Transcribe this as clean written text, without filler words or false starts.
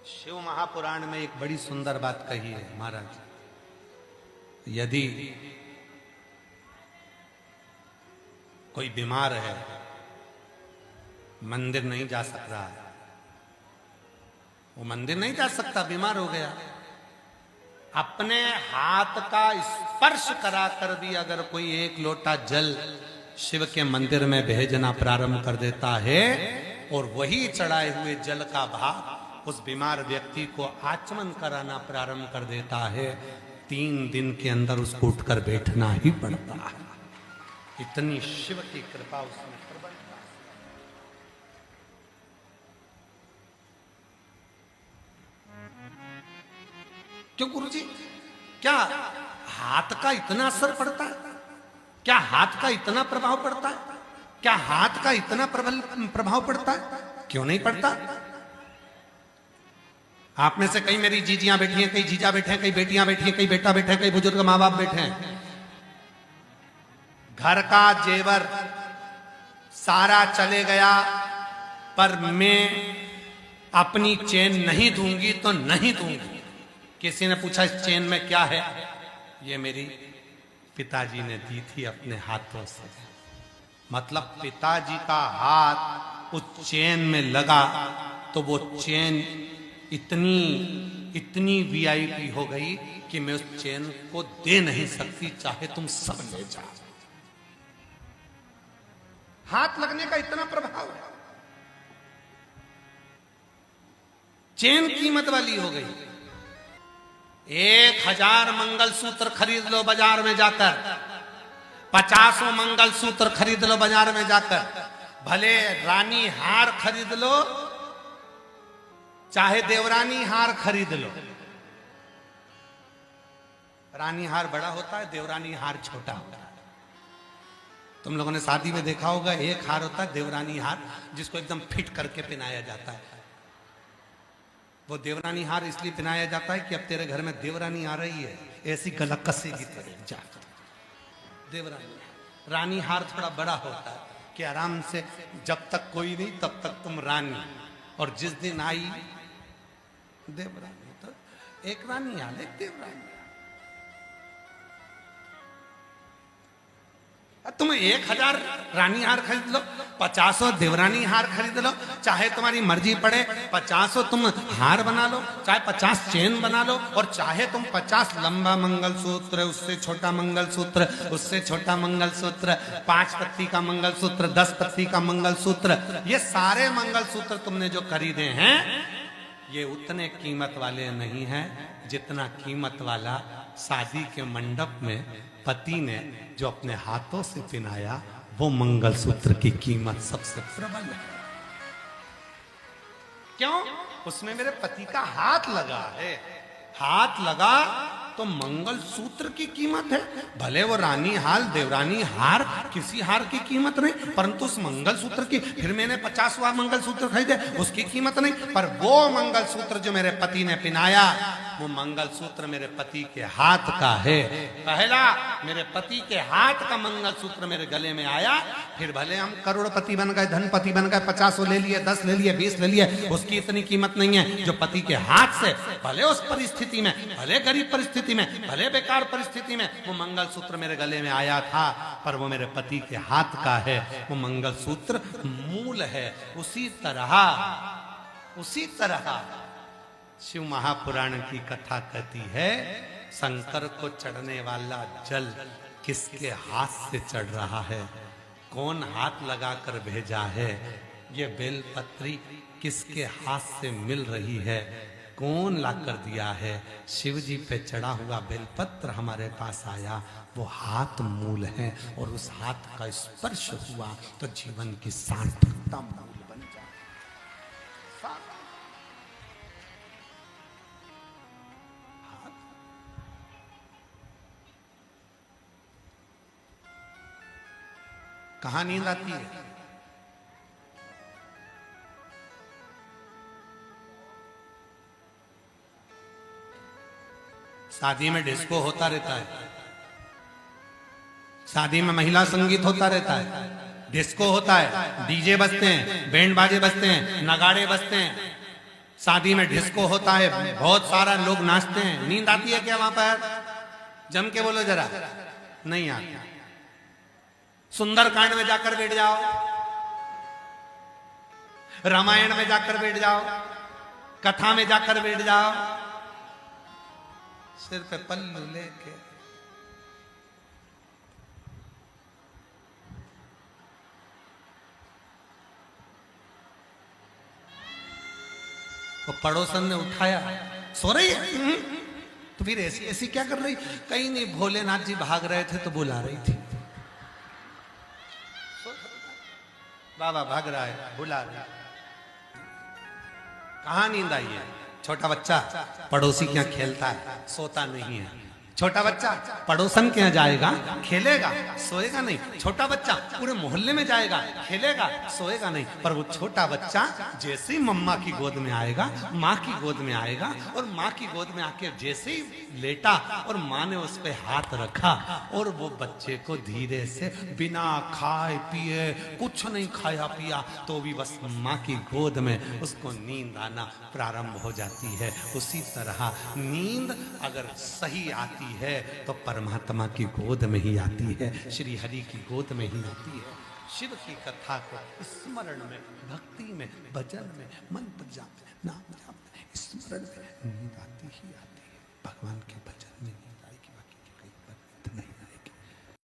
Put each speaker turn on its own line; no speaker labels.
शिव महापुराण में एक बड़ी सुंदर बात कही है महाराज। यदि कोई बीमार है, मंदिर नहीं जा सक रहा है, वो मंदिर नहीं जा सकता, बीमार हो गया, अपने हाथ का स्पर्श कराकर भी अगर कोई एक लोटा जल शिव के मंदिर में भेजना प्रारंभ कर देता है और वही चढ़ाए हुए जल का भाव उस बीमार व्यक्ति को आचमन कराना प्रारंभ कर देता है, 3 दिन के अंदर उसको उठकर बैठना ही पड़ता है। इतनी शिव की कृपा उसमें प्रबल है। क्यों गुरुजी, क्या हाथ का इतना असर पड़ता है? क्या हाथ का इतना प्रभाव पड़ता है? क्या हाथ का इतना प्रभाव पड़ता है? क्यों नहीं पड़ता? आप में से कई मेरी जीजियां बैठी हैं, कई जीजा बैठे हैं, कई बेटियां बैठी हैं, कई बेटा बैठे हैं, कई बुजुर्ग मां बाप बैठे हैं। घर का जेवर सारा चले गया, पर मैं अपनी चेन नहीं दूंगी तो नहीं दूंगी। किसी ने पूछा इस चेन में क्या है? ये मेरी पिताजी ने दी थी अपने हाथों से। मतलब पिताजी का हाथ उस चेन में लगा तो वो चेन इतनी वीआईपी हो गई कि मैं उस चेन को दे नहीं सकती, चाहे तुम सब ले जाओ। हाथ लगने का इतना प्रभाव है। चेन कीमत वाली हो गई। 1000 मंगलसूत्र खरीद लो बाजार में जाकर, 50 मंगलसूत्र खरीद लो बाजार में जाकर, भले रानी हार खरीद लो चाहे देवरानी हार खरीद लो। रानी हार बड़ा होता है, देवरानी हार छोटा होता है। तुम लोगों ने शादी में देखा होगा, एक हार होता है देवरानी हार, जिसको एकदम फिट करके पहनाया जाता है। वो देवरानी हार इसलिए पहनाया जाता है कि अब तेरे घर में देवरानी आ रही है, ऐसी गला कसेगी तेरे जा। देवरानी रानी हार थोड़ा बड़ा होता है कि आराम से जब तक कोई नहीं तब तक तुम रानी, और जिस दिन आई देवरानी तो एक रानी हाल एक देवरानी। तुम 1000 रानी हार खरीद लो, 50 देवरानी हार खरीद लो, चाहे तुम्हारी मर्जी पड़े 50 तुम हार बना लो, चाहे 50 चेन बना लो, और चाहे तुम 50 लंबा मंगलसूत्र, उससे छोटा मंगलसूत्र, उससे छोटा मंगलसूत्र, 5 पत्ती का मंगलसूत्र, 10 पत्ती का मंगलसूत्र, ये सारे मंगलसूत्र तुमने जो खरीदे हैं ये उतने कीमत वाले नहीं हैं जितना कीमत वाला शादी के मंडप में पति ने जो अपने हाथों से पहनाया वो मंगलसूत्र की कीमत सबसे प्रबल है। क्यों? उसमें मेरे पति का हाथ लगा है। हाथ लगा तो मंगलसूत्र की कीमत है। भले वो रानी हार देवरानी हार किसी हार की कीमत नहीं, परंतु उस मंगलसूत्र की, फिर मैंने 50वां मंगलसूत्र खरीदे उसकी कीमत नहीं, पर वो मंगलसूत्र जो मेरे पति ने पहनाया वो मंगलसूत्र मेरे पति के हाथ का है। पहला मेरे पति के हाथ का मंगलसूत्र मेरे गले में आया, फिर भले हम करोड़पति बन गए, धनपति बन गए, 50 ले लिए, 10 ले लिए, 20 ले लिए, उसकी इतनी कीमत नहीं है जो पति के हाथ से, भले उस परिस्थिति में, भले गरीब परिस्थिति में, भले बेकार परिस्थिति में वो मंगलसूत्र मेरे गले में आया था, पर वो मेरे पति के हाथ का है। वो मंगलसूत्र मूल है। उसी तरह शिव महापुराण की कथा कहती है, शंकर को चढ़ने वाला जल किसके हाथ से चढ़ रहा है, कौन हाथ लगाकर भेजा है, ये बेलपत्री किसके हाथ से मिल रही है, कौन लाकर दिया है। शिव जी पे चढ़ा हुआ बेलपत्र हमारे पास आया, वो हाथ मूल है, और उस हाथ का स्पर्श हुआ तो जीवन की सार्थकता मूल बन जाए। कहां नींद आती है? शादी में डिस्को होता रहता है, शादी में महिला संगीत होता रहता है, डिस्को होता है, डीजे बजते हैं, बैंड बाजे बजते हैं, नगाड़े बजते हैं, शादी में डिस्को होता है, बहुत सारा लोग नाचते हैं, नींद आती है क्या वहां पर? जम के बोलो जरा। नहीं आती। सुंदरकांड में जाकर बैठ जाओ, रामायण में जाकर बैठ जाओ, कथा में जाकर बैठ जाओ, सिर पे पल्लू लेके वो पड़ोसन ने उठाया, सो रही है। तो फिर ऐसी ऐसी क्या कर रही? कहीं नहीं, भोलेनाथ जी भाग रहे थे तो बुला रही थी। बाबा भाग रहा है, बुला रहा है। कहां नींद आई है? छोटा बच्चा पड़ोसी के यहाँ खेलता है, सोता नहीं है। छोटा बच्चा पड़ोसन के यहाँ जाएगा, खेलेगा, सोएगा नहीं। छोटा बच्चा पूरे मोहल्ले में जाएगा, खेलेगा, सोएगा नहीं। पर वो छोटा बच्चा जैसे ही मम्मा की गोद में आएगा, माँ की गोद में आएगा, और माँ की गोद में आके जैसे ही लेटा और माँ ने उस पे हाथ रखा, और वो बच्चे को धीरे से बिना खाए पिए, कुछ नहीं खाया पिया, तो भी बस माँ की गोद में उसको नींद आना प्रारंभ हो जाती है। उसी तरह नींद अगर सही आती है तो परमात्मा की गोद में ही आती है, श्री हरि की गोद में ही आती है। शिव की कथा को स्मरण में, भक्ति में, भजन में, मंत्र जाप में, नाम जाप में, स्मरण में नींद आती ही आती है। भगवान के भजन में